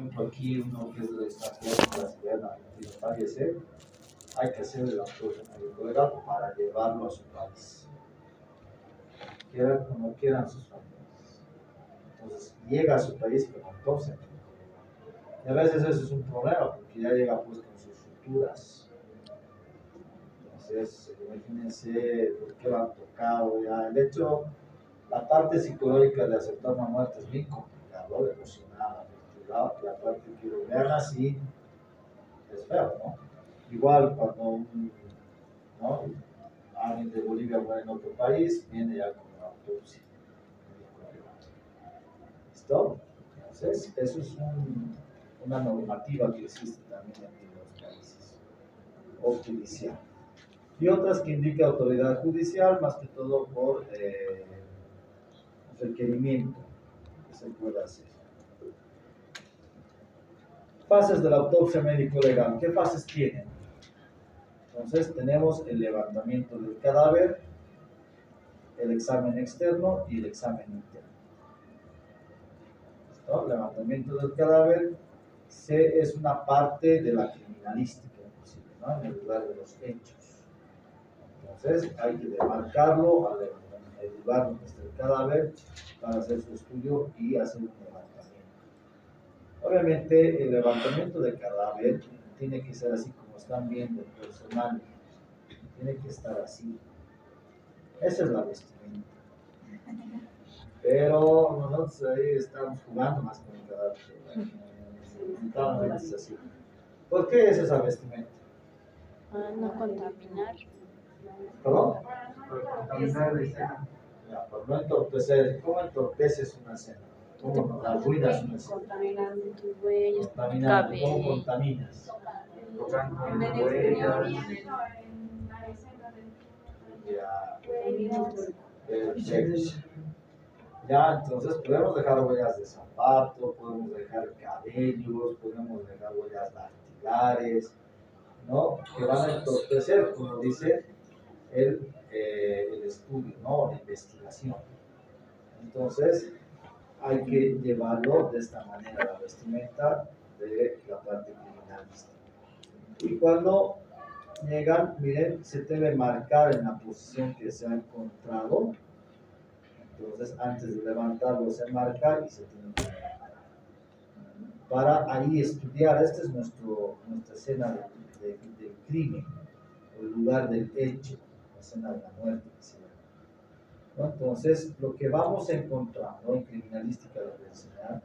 ejemplo, aquí uno que es del extranjero, brasileño, argentino, fallece, hay que hacer el autopsia médico legal para llevarlo a su país, quieran o no quieran sus familias. Entonces, llega a su país con autopsia médico legal. Y a veces eso es un problema, porque ya llega pues con sus suturas. Entonces, imagínense por qué lo han tocado ya. El hecho, la parte psicológica de aceptar una muerte es bien complicado, emocional, afectiva. La parte que lo vean así es feo, ¿no? Igual cuando ¿no? alguien de Bolivia muere en otro país, viene ya con una autopsia. ¿Listo? Entonces, eso es una normativa que existe también en los países, o judicial. Y otras que indica autoridad judicial, más que todo por requerimiento que se puede hacer. Fases de la autopsia médico-legal. ¿Qué fases tienen? Entonces tenemos el levantamiento del cadáver, el examen externo y el examen interno. ¿No? Levantamiento del cadáver es una parte de la criminalística, inclusive, ¿no? En el lugar de los hechos. Entonces hay que demarcarlo al el lugar donde está el cadáver para hacer su estudio y hacer un levantamiento. Obviamente el levantamiento del cadáver tiene que ser así como están viendo el personal, tiene que estar así. Esa es la vestimenta. Pero nosotros ahí estamos jugando más con el cadáver. Así. ¿Por qué es esa vestimenta? Para no contaminar. ¿Perdón? Para contaminar la escena. Ya, por no entorpecer. ¿Cómo entorpeces una escena? ¿Cómo arruinas una escena? Contaminando tus huellas, tu Contaminando. ¿Cómo cabello. contaminas? Tocando huellas. Ya. Perfecto. Ya, entonces podemos dejar huellas de zapato, podemos dejar cabellos, podemos dejar huellas dactilares, ¿no? Que van a entorpecer, como dice el estudio, ¿no? La investigación. Entonces, hay que llevarlo de esta manera, la vestimenta de la parte criminalista. Y cuando llegan, miren, se debe marcar en la posición que se ha encontrado. Entonces, antes de levantarlo se marca y se tiene que levantar. Para ahí estudiar, esta es nuestra escena del crimen, el lugar del hecho, la escena de la muerte. ¿No? Entonces, lo que vamos encontrando en criminalística de la enseñar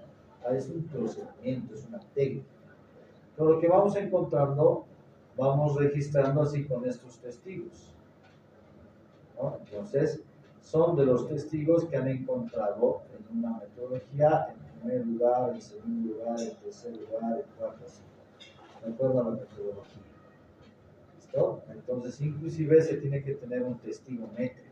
es un procedimiento, es una técnica. Pero lo que vamos encontrando, vamos registrando así con estos testigos. ¿No? Entonces, son de los testigos que han encontrado en una metodología, en primer lugar, en segundo lugar, en tercer lugar, en cuarto, así. De acuerdo a la metodología. ¿Listo? Entonces, inclusive se tiene que tener un testigo métrico,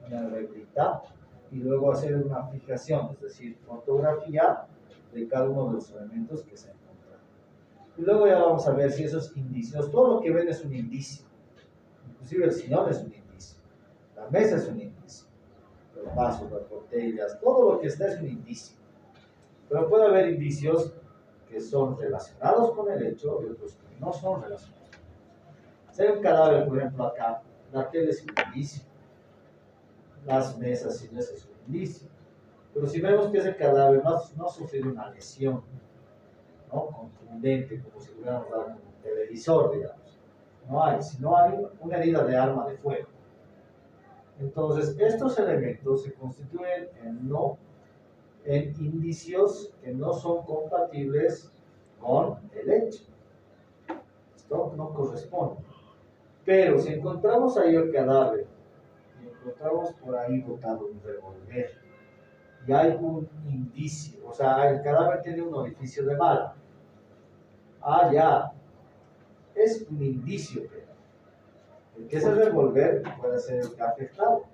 una reglita, y luego hacer una fijación, es decir, fotografía de cada uno de los elementos que se encuentran. Y luego ya vamos a ver si esos indicios, todo lo que ven es un indicio, inclusive el sillón es un indicio, la mesa es un indicio, los vasos, las botellas, todo lo que está es un indicio. Pero puede haber indicios que son relacionados con el hecho y otros que no son relacionados. Si hay un cadáver, por ejemplo, acá, la tele es un indicio, las mesas y sillas es un indicio. Pero si vemos que ese cadáver no ha sufrido una lesión, ¿no? Contundente, como si hubiéramos dado un televisor, digamos, no hay, sino hay una herida de arma de fuego. Entonces, estos elementos se constituyen en indicios que no son compatibles con el hecho. Esto no corresponde. Pero si encontramos ahí el cadáver, y encontramos por ahí botado un revólver, y hay un indicio, o sea, el cadáver tiene un orificio de bala. Ah, ya, es un indicio, pero el que ese revólver puede ser el que ha afectado,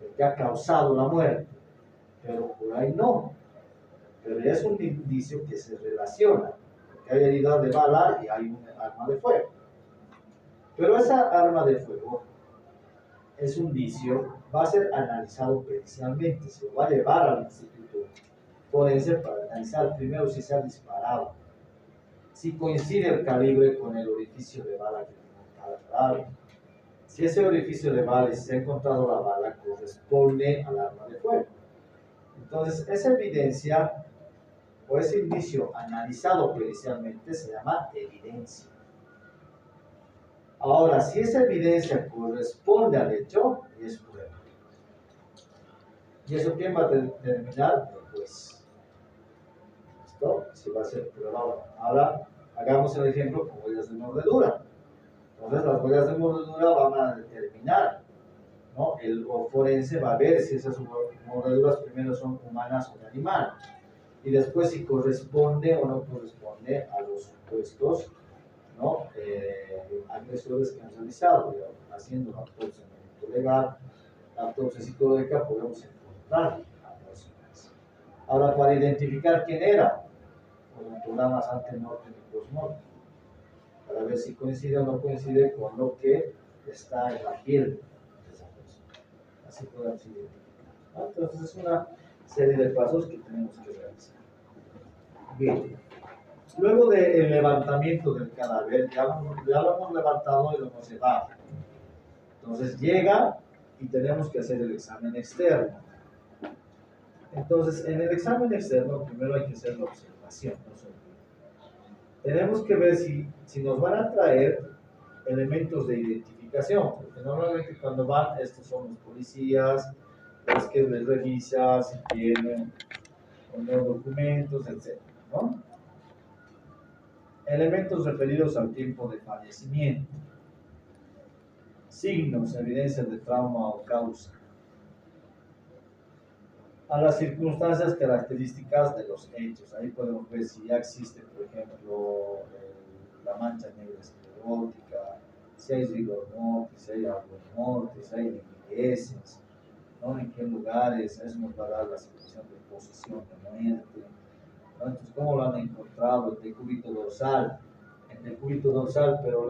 el que ha causado la muerte, pero por ahí no. Pero ya es un indicio que se relaciona, porque hay herida de bala y hay un arma de fuego. Pero esa arma de fuego es un indicio, va a ser analizado pericialmente, se lo va a llevar al instituto forense para analizar primero si se ha disparado, si coincide el calibre con el orificio de bala que tiene cada cadáver. Si ese orificio de bala y se ha encontrado la bala, corresponde al arma de fuego. Entonces, esa evidencia o ese indicio analizado pericialmente se llama evidencia. Ahora, si esa evidencia corresponde al hecho, es prueba. ¿Y eso quién va a determinar? El juez. ¿Listo? Si va a ser prueba o no. Ahora, hagamos el ejemplo con huellas de mordedura. Entonces, las huellas de mordedura van a determinar, ¿no? El forense va a ver si esas mordeduras primero son humanas o de animal. Y después si corresponde o no corresponde a los supuestos, ¿no? Agresores que han realizado, digamos, haciendo la autopsia legal, la autopsia psicológica, podemos encontrar a personas. Ahora, para identificar quién era, pues programas ante-mortem y post-mortem, para ver si coincide o no coincide con lo que está en la piel de esa persona. Así podemos identificar, ¿no? Entonces, es una serie de pasos que tenemos que realizar. Bien. Luego del levantamiento del cadáver, ya lo hemos levantado y lo hemos llevado. Entonces llega y tenemos que hacer el examen externo. Entonces, en el examen externo, primero hay que hacer la observación. Tenemos que ver si nos van a traer elementos de identificación, porque normalmente cuando van, estos son los policías, los que les revisan si tienen o no documentos, etc., ¿no? Elementos referidos al tiempo de fallecimiento. Signos, evidencias de trauma o causa. A las circunstancias características de los hechos. Ahí podemos ver si ya existe, por ejemplo, la mancha negra esclerótica, si hay rigor mortis, si hay arbor mortis, si hay liquidez, ¿no? En qué lugares. Eso nos va a dar la situación de posición de muerte, ¿no? Entonces, ¿cómo lo han encontrado? El decúbito dorsal. En el decúbito dorsal, pero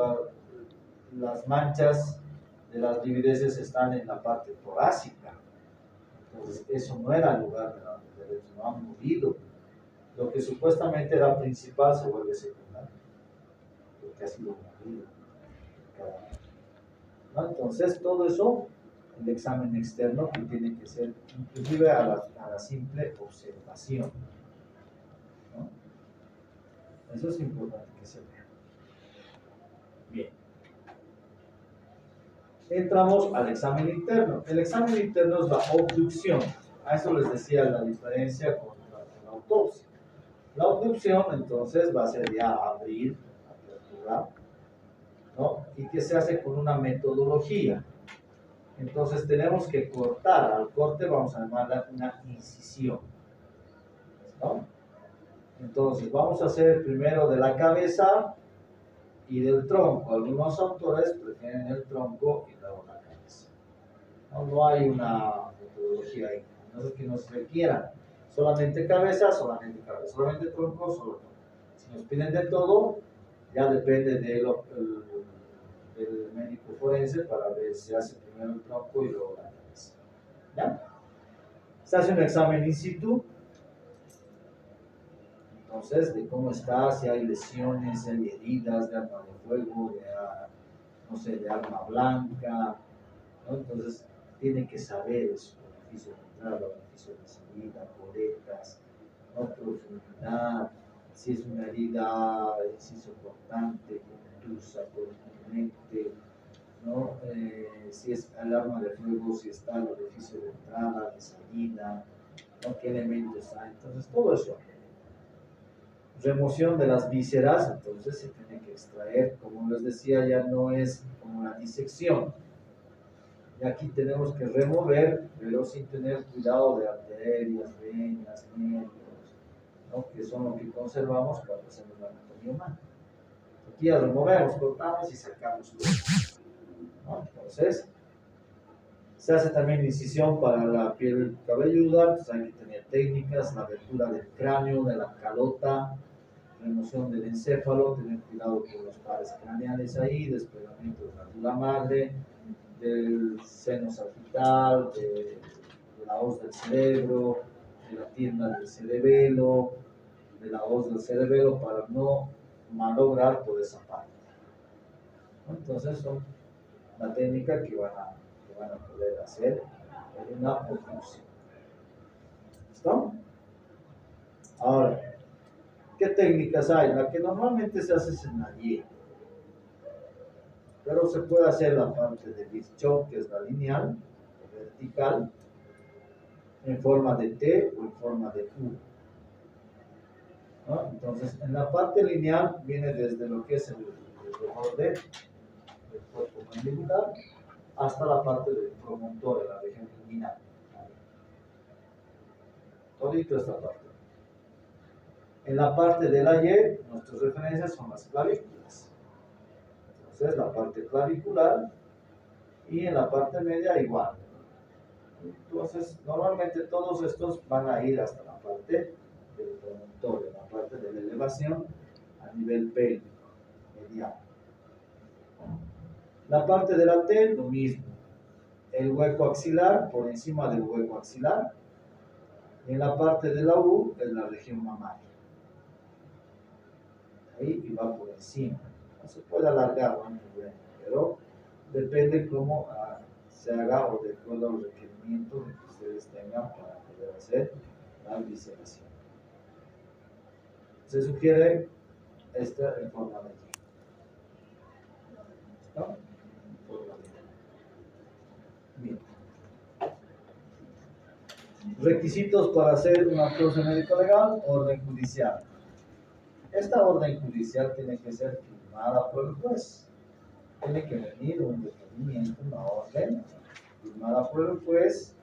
las manchas de las livideces están en la parte torácica. Entonces, eso no era el lugar del hecho, no han movido. Lo que supuestamente era principal se vuelve secundario, porque ha sido movido. ¿No? Entonces, todo eso, el examen externo que tiene que ser, inclusive a la simple observación, ¿no? Eso es importante que se vea. Bien. Entramos al examen interno. El examen interno es la obducción. A eso les decía la diferencia con la autopsia. La obducción, entonces, va a ser ya abrir, apertura, ¿no? Y que se hace con una metodología. Entonces, tenemos que cortar. Al corte vamos a llamarla una incisión, ¿no? Entonces, vamos a hacer primero de la cabeza y del tronco. Algunos autores prefieren el tronco y luego la cabeza. No hay una metodología ahí. No es que nos requieran solamente cabeza, solamente tronco, solo tronco. Si nos piden de todo, ya depende del médico forense para ver si hace primero el tronco y luego la cabeza. ¿Ya? Se hace un examen in situ. Entonces, de cómo está, si hay lesiones, si hay heridas de arma de fuego, de arma blanca, ¿no? Entonces, tiene que saber eso, beneficio de entrada, beneficio de salida, coletas, ¿no? Profundidad, si es una herida, inciso cortante, contusa, cortante, ¿no? Si es el arma de fuego, si está el orificio de entrada, de salida, ¿no? ¿Qué elementos hay? Entonces, todo eso. Remoción de las vísceras, entonces se tiene que extraer, como les decía, ya no es como la disección. Y aquí tenemos que remover, pero sin tener cuidado de arterias, venas, nervios, ¿no? Que son lo que conservamos cuando hacemos la anatomía humana. Aquí ya removemos, cortamos y sacamos todo, ¿no? Entonces, se hace también incisión para la piel cabelluda, entonces hay que tener técnicas, la abertura del cráneo, de la calota, remoción del encéfalo, tener cuidado con los pares craneales ahí, desplegamiento de la médula madre, del seno sagital, de la hoz del cerebro, de la tienda del cerebelo, de la voz del cerebelo, para no malograr toda esa parte. Entonces son la técnica que van a poder hacer en una obducción. ¿Listo? Ahora, ¿qué técnicas hay? La que normalmente se hace es en la Y, pero se puede hacer la parte de Virchow, que es la lineal, vertical, en forma de T o en forma de U. ¿No? Entonces, en la parte lineal viene desde lo que es el borde del cuerpo mandibular hasta la parte del promontorio, la región inguinal. Todito esta parte. En la parte de la Y, nuestras referencias son las clavículas. Entonces, la parte clavicular y en la parte media igual. Entonces, normalmente todos estos van a ir hasta la parte del promontorio, la parte de la elevación a nivel pélvico, mediano. La parte de la T, lo mismo. El hueco axilar por encima del hueco axilar. Y en la parte de la U es la región mamaria. Ahí y va por encima. No se puede alargar, ¿no? Pero depende cómo se haga o de acuerdo a los requerimientos que ustedes tengan para poder hacer la visceración. Se sugiere esta en forma de Y. ¿No? Bien. Requisitos para hacer una autopsia médico-legal: orden judicial. Esta orden judicial tiene que ser firmada por el juez. Tiene que venir un requerimiento, una orden firmada por el juez.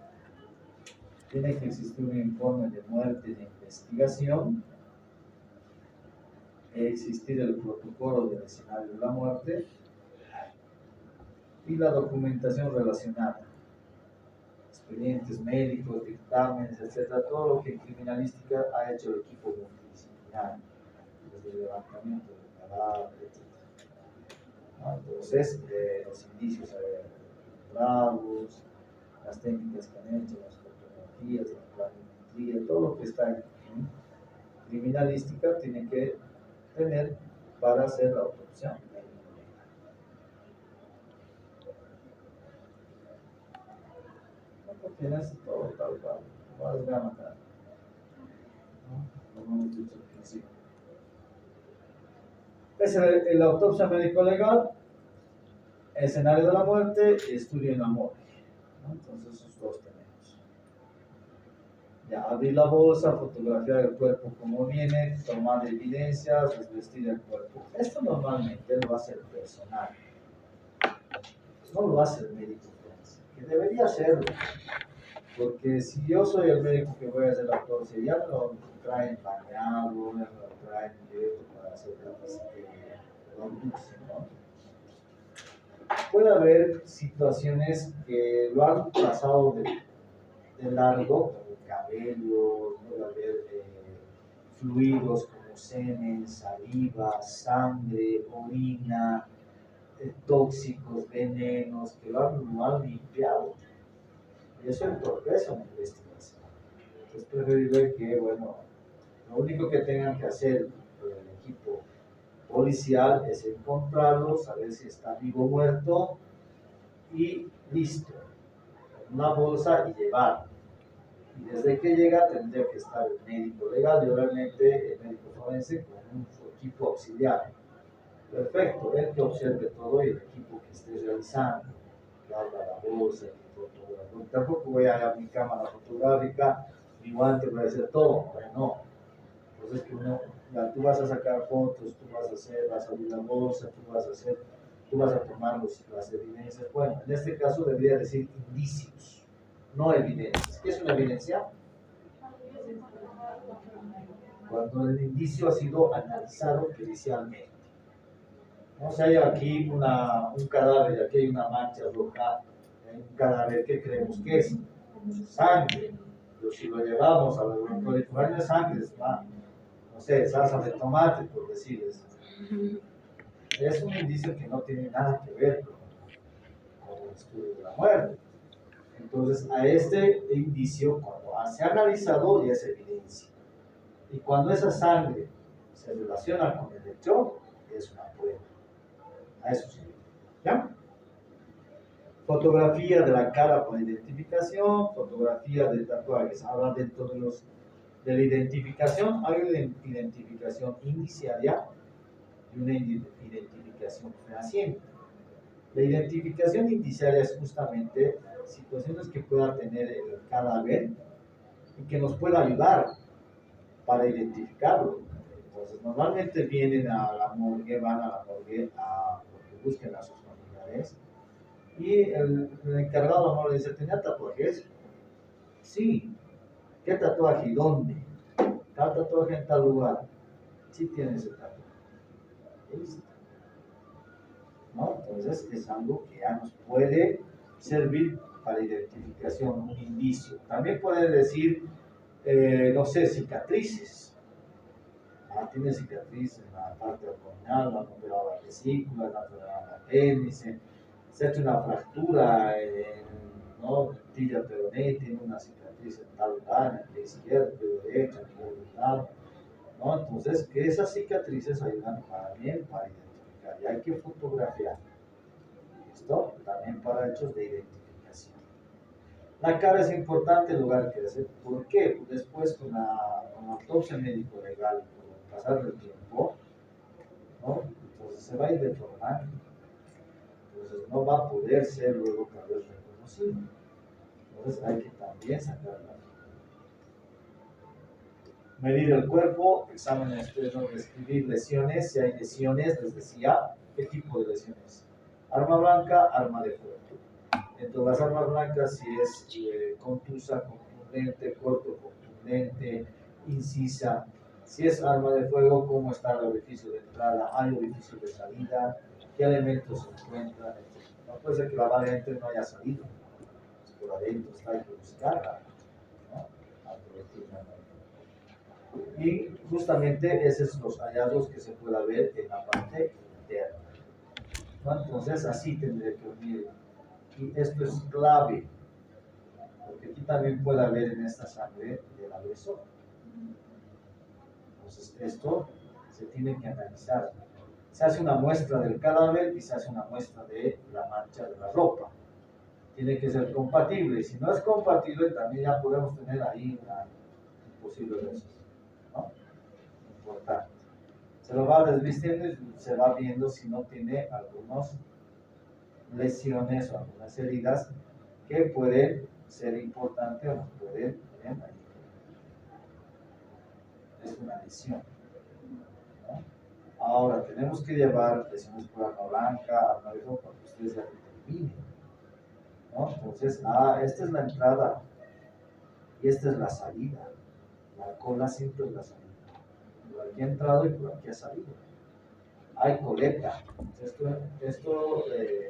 Tiene que existir un informe de muerte de investigación. Existir el protocolo del escenario de la muerte y la documentación relacionada. Expedientes médicos, dictámenes, etcétera, todo lo que en criminalística ha hecho el equipo multidisciplinario, desde el levantamiento del cadáver, etcétera. Entonces, los indicios encontrados, las técnicas que han hecho, las fotografías, la planimetría, todo lo que está en criminalística tiene que tener para hacer la autopsia. Tienes todo tal cual, no es gana nada. Como hemos dicho al principio. Es la autopsia médico-legal, escenario de la muerte y estudio en la morgue. Entonces, esos dos tenemos. Ya, abrir la bolsa, fotografiar el cuerpo como viene, tomar evidencias, desvestir el cuerpo. Esto normalmente lo hace el personal, no lo hace el médico forense, que debería hacerlo. Porque si yo soy el médico que voy a hacer la autopsia, ya me lo traen bañado, ya me lo traen directo para hacer la autopsia, ¿no? Puede haber situaciones que lo han pasado de largo, como cabello, puede haber fluidos como semen, saliva, sangre, orina, tóxicos, venenos, que lo han limpiado. Y eso entorpece una investigación. Es preferible que, bueno, lo único que tengan que hacer el equipo policial es encontrarlo, saber si está vivo o muerto y listo, en una bolsa y llevarlo. Y desde que llega tendría que estar el médico legal y obviamente el médico forense con su equipo auxiliar. Perfecto, él que observe todo y el equipo que esté realizando, que abra la bolsa, tampoco voy a mi cámara fotográfica, mi guante, voy a hacer todo, pero no. Entonces tú vas a sacar fotos, tú vas a abrir la bolsa, tú vas a tomar las evidencias. Bueno, en este caso debería decir indicios, no evidencias. ¿Qué es una evidencia? Cuando el indicio ha sido analizado pericialmente. No sé, hay aquí un cadáver, aquí hay una mancha roja, hay un cadáver que creemos que es sangre, pero si lo llevamos al laboratorio, no es sangre, es no sé, salsa de tomate, por decirles. Es un indicio que no tiene nada que ver con el estudio de la muerte. Entonces, a este indicio, cuando se ha analizado, ya es evidencia. Y cuando esa sangre se relaciona con el hecho, es una prueba. A eso sí. ¿Ya? Fotografía de la cara para identificación, fotografía de tatuajes. Ahora, dentro de la identificación, hay una identificación iniciaria y una identificación fehaciente. La identificación iniciaria es justamente situaciones que pueda tener el cadáver y que nos pueda ayudar para identificarlo. Entonces, normalmente vienen a la morgue, van a la morgue porque busquen a sus familiares y el encargado no le dice, ¿tenía tatuajes? Sí. ¿Qué tatuaje y dónde? Tal tatuaje en tal lugar. Sí tiene ese tatuaje. Listo. ¿No? Entonces es algo que ya nos puede servir para identificación, un indicio. También puede decir, no sé, cicatrices. Tiene cicatrices en la parte abdominal, la operado la vesícula, la operado la apéndice, se ha hecho una fractura en, ¿no? Tibia peroné, tiene una cicatriz en tal lugar, en el pie izquierdo, en el pie derecho, en el pie lado, ¿no? Entonces, que esas cicatrices ayudan también para identificar, y hay que fotografiar. ¿Listo? También para hechos de identificación. La cara es importante el lugar que hacer. ¿Por qué? Pues después con la autopsia médico legal, con el pasar del tiempo, ¿no? Entonces se va a ir deformando. Entonces no va a poder ser luego cada vez reconocible. Entonces hay que también sacarla. Medir el cuerpo, exámenes, describir lesiones, si hay lesiones, les decía, ¿qué tipo de lesiones? Arma blanca, arma de fuego. Dentro de las armas blancas, si es contusa, contundente, corto, contundente, incisa. Si es arma de fuego, ¿cómo está el orificio de entrada? ¿Hay orificio de salida? ¿Qué elementos se encuentran? No puede ser que la bala entre no haya salido. Por adentro está, hay que buscarla, ¿no? Y justamente esos son los hallazgos que se puede ver en la parte interna, ¿no? Entonces así tendría que unir. Y esto es clave, porque aquí también puede haber en esta sangre del agresor. Entonces esto se tiene que analizar. Se hace una muestra del cadáver y se hace una muestra de la mancha de la ropa. Tiene que ser compatible. Si no es compatible, también ya podemos tener ahí una posible lesión, ¿no? Importante. Se lo va desvistiendo y se va viendo si no tiene algunas lesiones o algunas heridas que pueden ser importantes o nos pueden tener ahí. Es una lesión, ¿no? Ahora tenemos que llevar lesiones por arma blanca, arma de fuego, para que ustedes ya determinen, ¿no? Entonces, esta es la entrada y esta es la salida. La cola siempre es la salida. Por aquí ha entrado y por aquí ha salido. Hay coleta. Esto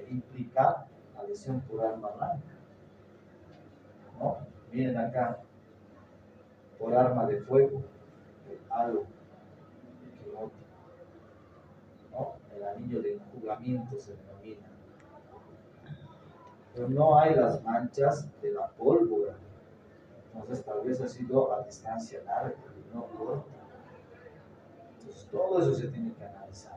implica la lesión por arma blanca, ¿no? Miren acá, por arma de fuego, el halo, el quilote, ¿no? El anillo de enjugamiento se denomina. Pero no hay las manchas de la pólvora. Entonces tal vez ha sido a distancia larga y no corta. Entonces todo eso se tiene que analizar.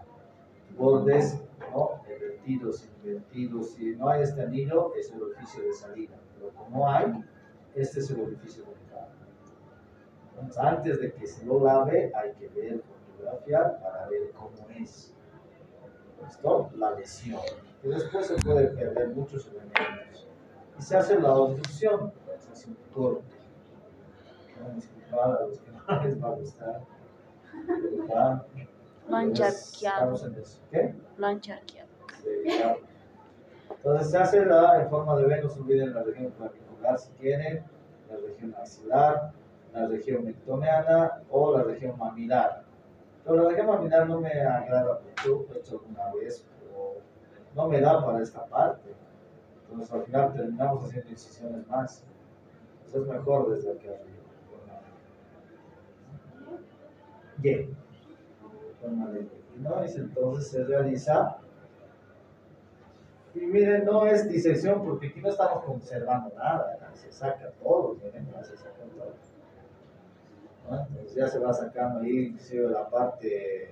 Bordes, ¿no? Invertidos, invertidos. Si no hay este anillo, es el orificio de salida. Pero como hay, este es el orificio de entrada. Entonces antes de que se lo lave, hay que ver, fotografiar para ver cómo es. ¿Listo? La lesión. Y después se puede perder muchos elementos. Y se hace la obstrucción, se hace un corte. No, disculpad a los que no les va a gustar. Lo han charqueado. Estamos en eso. ¿Qué? Lo han charqueado. Sí, claro. Entonces se hace en forma de V, no se olviden la región clavicular si quieren, la región axilar, la región mectoneana o la región mamilar. Pero la región mamilar no me agrada mucho, lo he hecho alguna vez, pero no me da para esta parte. Entonces al final terminamos haciendo incisiones más. Entonces es mejor desde aquí arriba. Bien. ¿No? Entonces se realiza Y miren, no es disección porque aquí no estamos conservando nada, ¿no? Se saca todo, miren, ya se saca todo. ¿No? Entonces ya se va sacando ahí, inclusive la parte,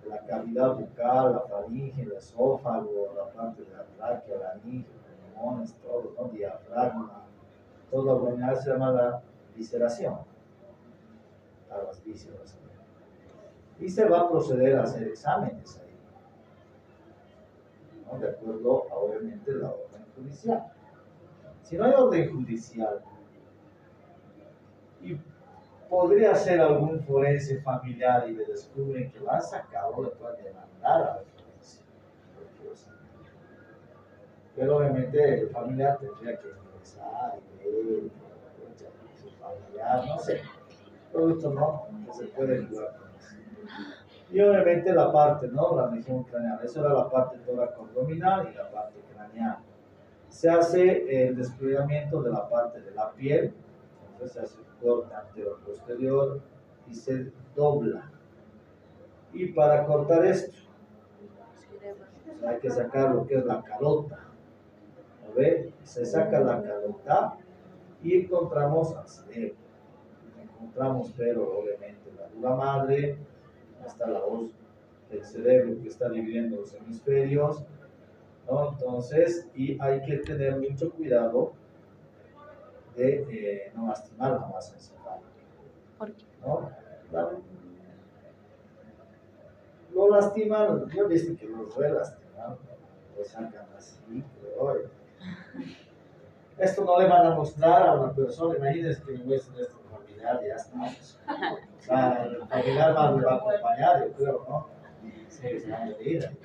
la cavidad bucal, la faringe, el esófago, la parte de la tráquea, la laringe, los pulmones, todo, ¿no? Diafragma, todo abdominal se llama la visceración, a las vísceras. Y se va a proceder a hacer exámenes ahí, ¿no? De acuerdo a, obviamente, la orden judicial. Si no hay orden judicial, y podría ser algún forense familiar y le descubren que lo han sacado, le pueden demandar al forense. Pero obviamente el familiar tendría que ingresar y ver, su familiar, no sé. Todo esto no se puede jugar con eso. Y obviamente la parte, ¿no? La región craneal. Eso era la parte tóraco-abdominal y la parte craneal. Se hace el desplegamiento de la parte de la piel, entonces se hace el corte antero-posterior y se dobla. Y para cortar esto, hay que sacar lo que es la carota. ¿No ve? Se saca la carota y encontramos al cerebro. Encontramos, pero obviamente la dura madre, hasta la voz del cerebro que está dividiendo los hemisferios, ¿no? Entonces, y hay que tener mucho cuidado de no lastimar la masa encefálica. ¿Por qué? ¿No? Lo lastiman, yo he visto que los relastiman, lo sacan así, pero esto no le van a mostrar a una persona, imagínense que me muestren esto en familiar y ya estamos. O sea, el familiar más me va a acompañar, yo creo, ¿no? Sí, se van a venir.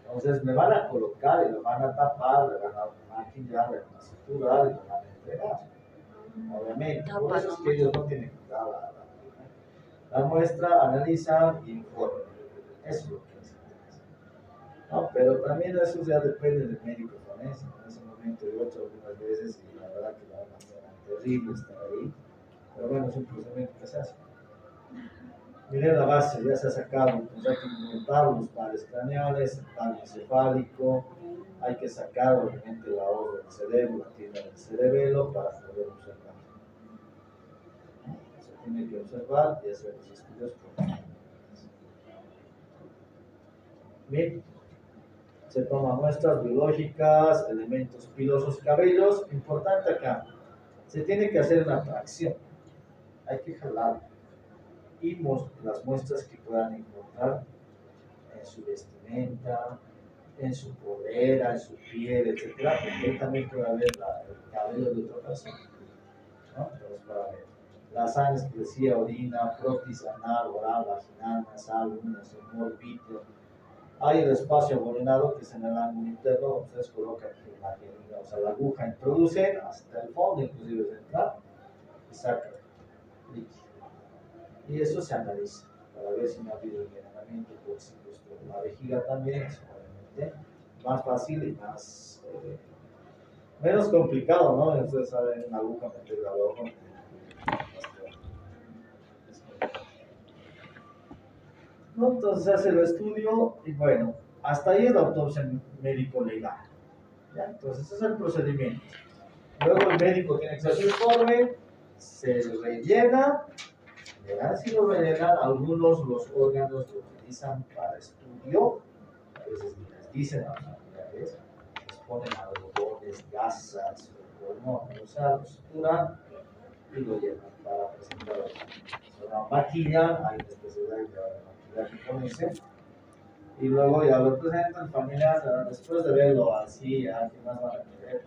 Entonces me van a colocar y lo van a tapar, le van a maquillar, le van a suturar y lo van a entregar. Obviamente, por eso es que ellos no tienen que dar la muestra, analizan y informan. Eso es lo que les interesa. No, pero también eso ya depende del médico forense. En ese momento yo he hecho algunas veces y la verdad que la manera terrible estar ahí. Pero bueno, es un procedimiento que se hace. Miren la base, ya se ha sacado, pues hay que montar los pares craneales, el tallo encefálico, hay que sacar obviamente la hoz del cerebro, la tienda del cerebelo para poder observar. Se tiene que observar y hacer los estudios correctamente. Bien, se toman muestras biológicas, elementos pilosos, cabellos. Importante acá, se tiene que hacer una tracción, hay que jalar y las muestras que puedan encontrar en su vestimenta, en su polera, en su piel, etc. Porque ahí también puede haber el cabello de otra persona, ¿no? Entonces, para ver la sangre, excrecía, orina, frotis anal, oral, vaginal, nasal, uñas, humor, vítreo. Hay el espacio abolenado que es en el ángulo interno, ustedes colocan la jeringa, o sea, la aguja, introducen hasta el fondo, inclusive es entrar y sacan líquido. Y eso se analiza para ver si no ha habido envenenamiento tóxico. La vejiga también es obviamente más fácil y más menos complicado, ¿no? Ustedes saben, una aguja meterla al ojo. ¿No? Entonces hace el estudio y bueno, hasta ahí es la autopsia médico-legal. ¿Ya? Entonces ese es el procedimiento. Luego el médico tiene que hacer su informe, se rellena. Si lo rellenan, algunos los órganos lo utilizan para estudio, a veces les dicen a los familiares, les ponen algodones, gasas, o sea, lo suturan y lo llevan para presentar. Se lo maquillan, hay una especialidad de maquillaje con ese, y luego ya lo presentan familiares, después de verlo así, ya, ¿qué más van a querer?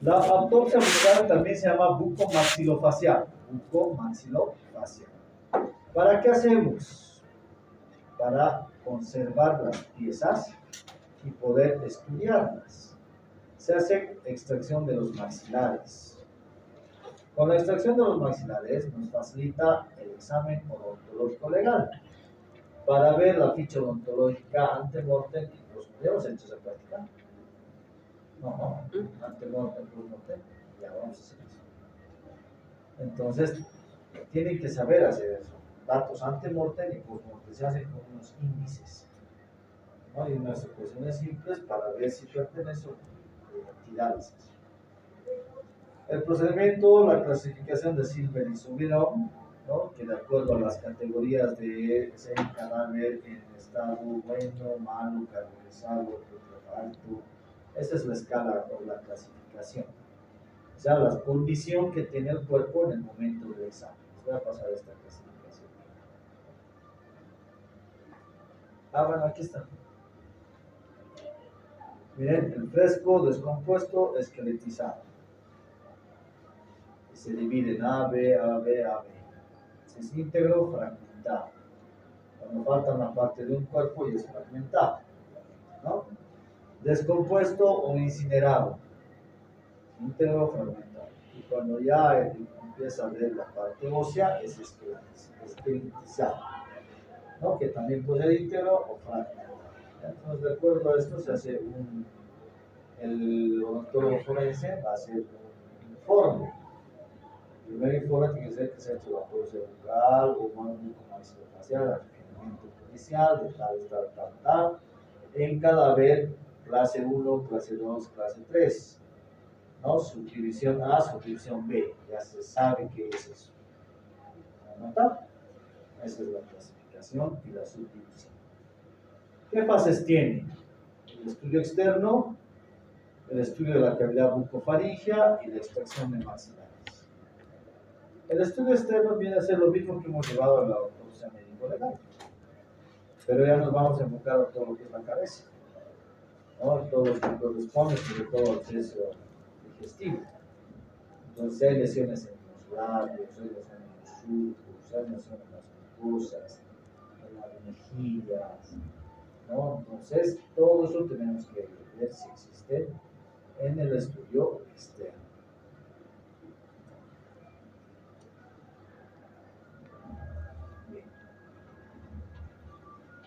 La autopsia bucal también se llama bucomaxilofacial. Bucomaxilofacial. ¿Para qué hacemos? Para conservar las piezas y poder estudiarlas. Se hace extracción de los maxilares. Con la extracción de los maxilares nos facilita el examen odontológico legal para ver la ficha odontológica ante mortem y post mortem. ¿Ya hemos hecho esa práctica? No, ante mortem, post mortem. Ya vamos a hacer eso. Entonces, tienen que saber hacer eso. Datos ante mortem y post mortem se hacen con unos índices. ¿no? Y unas ecuaciones simples para ver si pertenece a entidades. El procedimiento, la clasificación de Silver y Subirón, ¿no? Que de acuerdo a las categorías de se encarga ver en estado bueno, malo, carbonizado, putrefacto. Esa es la escala o la clasificación. O sea, la condición que tiene el cuerpo en el momento del examen. Les voy a pasar esta clasificación. Bueno, aquí está. Miren, el fresco, descompuesto, esqueletizado. Se divide en A, B, A, B, A, B. Es íntegro, fragmentado. Cuando falta una parte de un cuerpo y es fragmentado, ¿no? Descompuesto o incinerado. Íntegro, fragmentado. Y cuando ya empieza a ver la parte ósea, es esqueletizado, ¿no? Que también puede ser íntegro o fragmentado. Entonces, de acuerdo a esto, se hace el odontólogo forense va a hacer un informe. El primer informe tiene que ser que se ha hecho la autopsia bucal o un maxilofacial, requerimiento policial, de tal, en cadáver clase 1, clase 2, clase 3, ¿no? Subdivisión A, subdivisión B, ya se sabe qué es eso. ¿Nota? Esa es la clasificación y la subdivisión. ¿Qué fases tiene? El estudio externo, el estudio de la cavidad bucofaringea y la extracción de maxilares. El estudio externo viene a ser lo mismo que hemos llevado a la autopsia médico-legal, pero ya nos vamos a enfocar a todo lo que es la cabeza, ¿no? Todo lo que corresponde, sobre todo al proceso digestivo. Entonces hay lesiones en los labios, hay lesiones en los surcos, hay lesiones en las mucosas, en las mejillas, ¿no? Entonces todo eso tenemos que ver si existe en el estudio externo.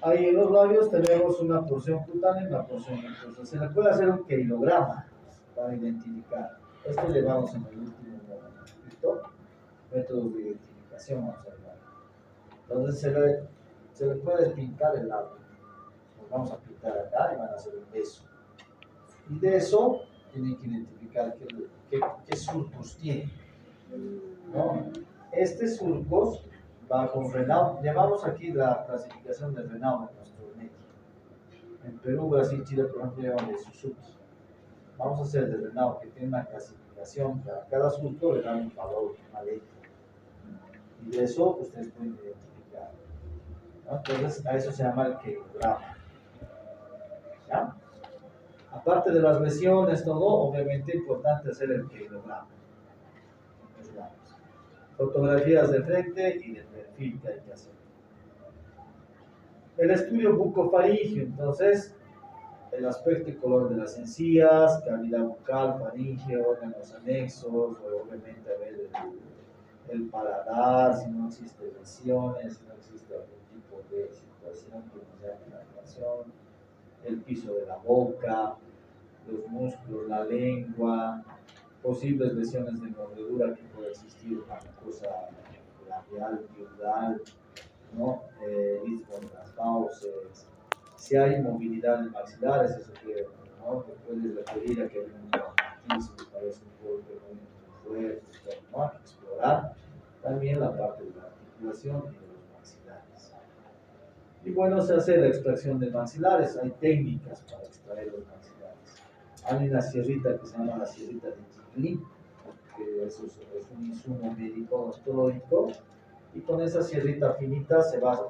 Ahí en los labios tenemos una porción cutánea y una porción mucosa. Se le puede hacer un keilograma para identificar. Esto llevamos en el último momento. Métodos de identificación, vamos a hablar. Entonces se le puede pintar el labio. Nos vamos a pintar acá y van a hacer un beso. Y de eso tienen que identificar qué surcos tiene, ¿no? Estos surcos bajo Renau, llamamos aquí la clasificación de Renau en nuestro médico. En Perú, Brasil, Chile, por ejemplo, llevan de Suzuki. Vamos a hacer de Renau, que tiene una clasificación, para cada surco le dan un valor, una letra. Y de eso ustedes pueden identificar, ¿no? Entonces, a eso se llama el keilograma. ¿Ya? Aparte de las lesiones, todo, obviamente es importante hacer el keilograma. Fotografías de frente y de perfil que hay que hacer. El estudio bucofaringeo, entonces, el aspecto y color de las encías, cavidad bucal, faringe, órganos anexos, obviamente a ver el paladar, si no existe lesiones, si no existe algún tipo de situación que nos llame la atención, el piso de la boca, los músculos, la lengua, posibles lesiones de mordedura que puede existir, una mucosa labial, biudal, ¿no? Istmo de las fauces. Si hay movilidad en maxilares, eso que, ¿no? Que puede referir a que hay un traumatismo, parece un golpe muy fuerte, ¿no? Hay que explorar también la parte de la articulación y de los maxilares. Y bueno, se hace la extracción de maxilares, hay técnicas para extraer los maxilares. Hay una sierrita que se llama la sierrita de Jiggly, que es un insumo médico odontológico, y con esa sierrita finita se va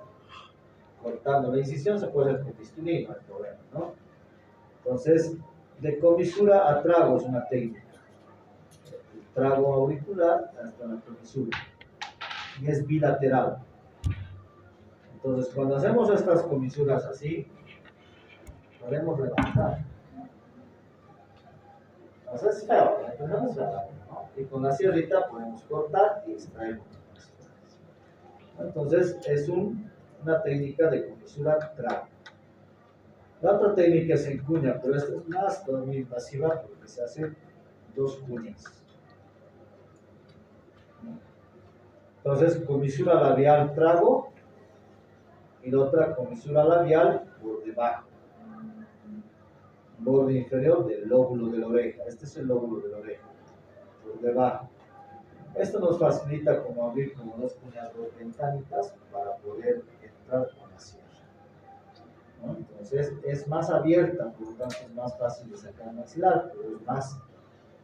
cortando. La incisión se puede hacer con bisturí, no hay problema, ¿no? Entonces, de comisura a trago es una técnica. El trago auricular hasta la comisura. Y es bilateral. Entonces, cuando hacemos estas comisuras así, podemos levantar. Entonces es feo, ¿no? Y con la sierrita podemos cortar y extraer. Entonces es una técnica de comisura trago. La otra técnica es en cuña, pero esta es más todavía invasiva porque se hacen dos cuñas. Entonces comisura labial trago y la otra comisura labial por debajo. borde inferior del lóbulo de la oreja. Este es el lóbulo de la oreja, por debajo. Esto nos facilita como abrir como dos cuñas, dos ventanitas para poder entrar con la sierra, ¿no? Entonces es más abierta, por lo tanto es más fácil de sacar el maxilar, pero es más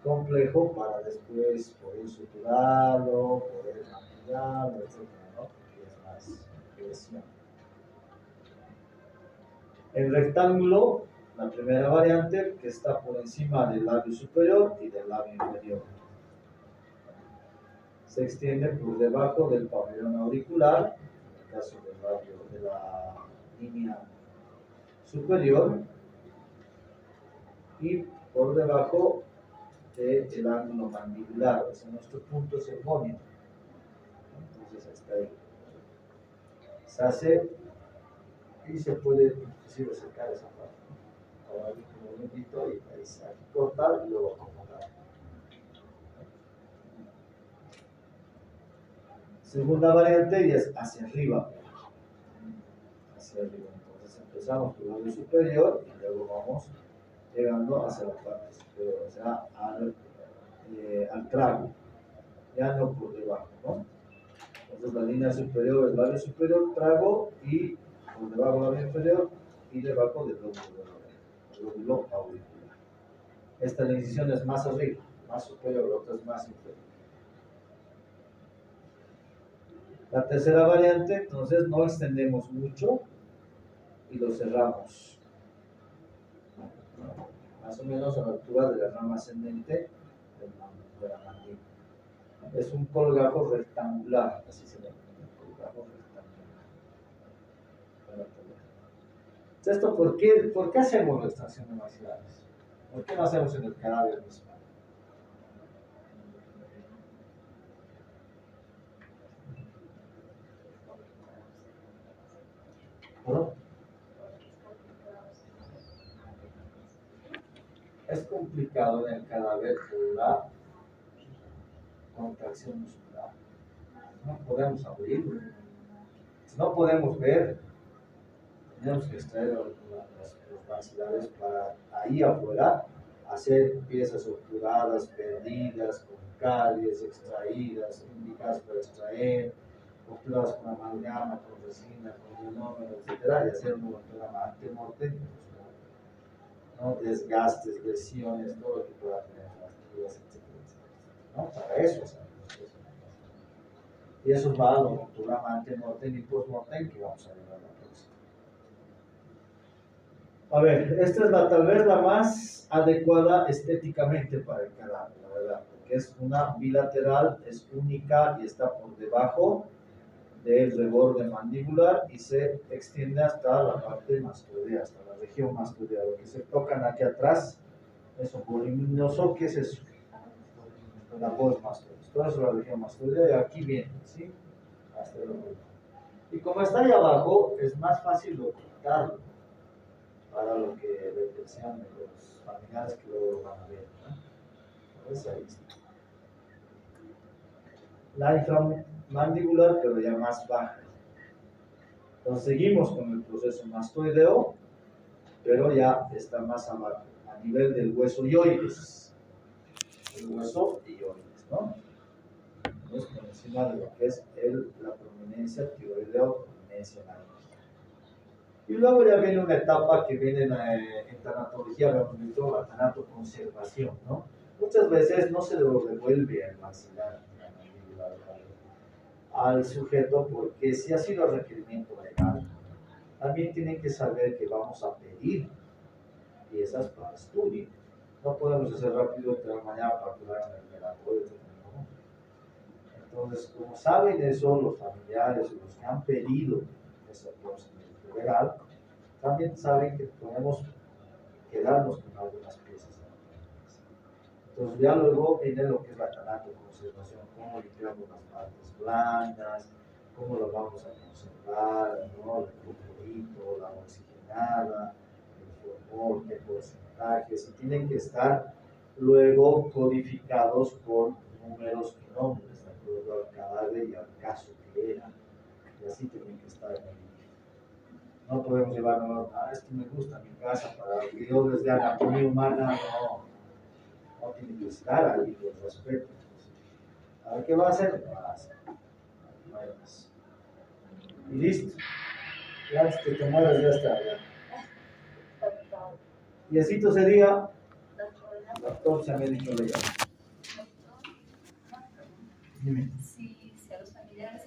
complejo para después poder suturarlo, poder maquillarlo, etc., ¿no? Porque es más presión. El rectángulo, la primera variante, que está por encima del labio superior y del labio inferior. Se extiende por debajo del pabellón auricular, en el caso del labio de la línea superior, y por debajo del ángulo mandibular, o sea, nuestro punto sermónico. Entonces hasta ahí. Se hace y se puede inclusive sacar esa parte, ¿no? Ahora como un poquito y ahí se cortar y luego acomodar. Segunda variante y es hacia arriba. Hacia arriba. Entonces empezamos por el labio superior y luego vamos llegando hacia la parte superior, o sea, al trago, ya no por debajo, ¿no? Entonces la línea superior es labio superior, trago, y por debajo labio inferior y debajo del lóbulo de la oreja, el lóbulo auricular. Esta incisión es más arriba, más superior, la otra es más inferior. La tercera variante, entonces no extendemos mucho y lo cerramos, más o menos a la altura de la rama ascendente de la mandíbula. Es un colgajo rectangular, así se llama, un colgajo rectangular. ¿Esto por qué hacemos la extracción de maxilares? ¿Por qué no hacemos en el cadáver mismo? ¿No? Es complicado en el cadáver por la contracción muscular. No podemos abrirlo. Si no podemos ver, tenemos que extraer los maxilares para ahí afuera hacer piezas obturadas, perdidas, con caries, extraídas, indicadas para extraer, obturadas con amalgama, con resina, con linómero, etc., y hacer un obturama antemortem, ¿no? Desgastes, lesiones, todo lo que pueda tener fracturas, etc., ¿no? Para eso hacemos eso. Y eso va a los obturamas antemortem y postmortem que vamos a ver a la próxima. A ver, esta es tal vez la más adecuada estéticamente para el cadáver, la verdad, porque es una bilateral, es única y está por debajo del reborde mandibular y se extiende hasta la parte mastoidea, hasta la región mastoidea. Lo que se tocan aquí atrás, eso voluminoso, ¿qué es eso? La postmastoidea. Todo eso es la región mastoidea y aquí viene, ¿sí? Hasta el reborde. Y como está ahí abajo, es más fácil ocultarlo para lo que decían de los familiares que luego van a ver, ¿no? Entonces ahí está. La inframandibular, pero ya más baja. Entonces seguimos con el proceso mastoideo, pero ya está más abajo, a nivel del hueso hioides. El hueso hioides, ¿no? Entonces por encima de lo que es la prominencia tiroidea o prominencia anal. Y luego ya viene una etapa que viene en tanatología, habíamos visto la tanatoconservación, ¿no? Muchas veces no se lo devuelve al maxilar, al sujeto, porque si ha sido requerimiento legal, también tienen que saber que vamos a pedir piezas para estudio. No podemos hacer rápido, pero mañana para curar en el laboratorio. ¿No? Entonces, como saben eso los familiares y los que han pedido ese procedimiento legal, también saben que podemos quedarnos con algunas piezas. Entonces ya luego viene lo que es la tanatoconservación, cómo limpiamos las partes blandas, cómo las vamos a conservar, ¿no? El fosforito, la oxigenada, el formol, qué porcentajes, y tienen que estar luego codificados con números y nombres, de acuerdo al cadáver y al caso que era, y así tienen que estar en el libro. No podemos llevarnos, esto me gusta a mi casa para videos de anatomía humana, no tiene que estar ahí por respeto. A ver qué va a hacer, no va a hacer. No hay más. Y listo. Y antes que te mueras ya está. Ya. Y así sería la autopsia médica legal. Dime. Si a los familiares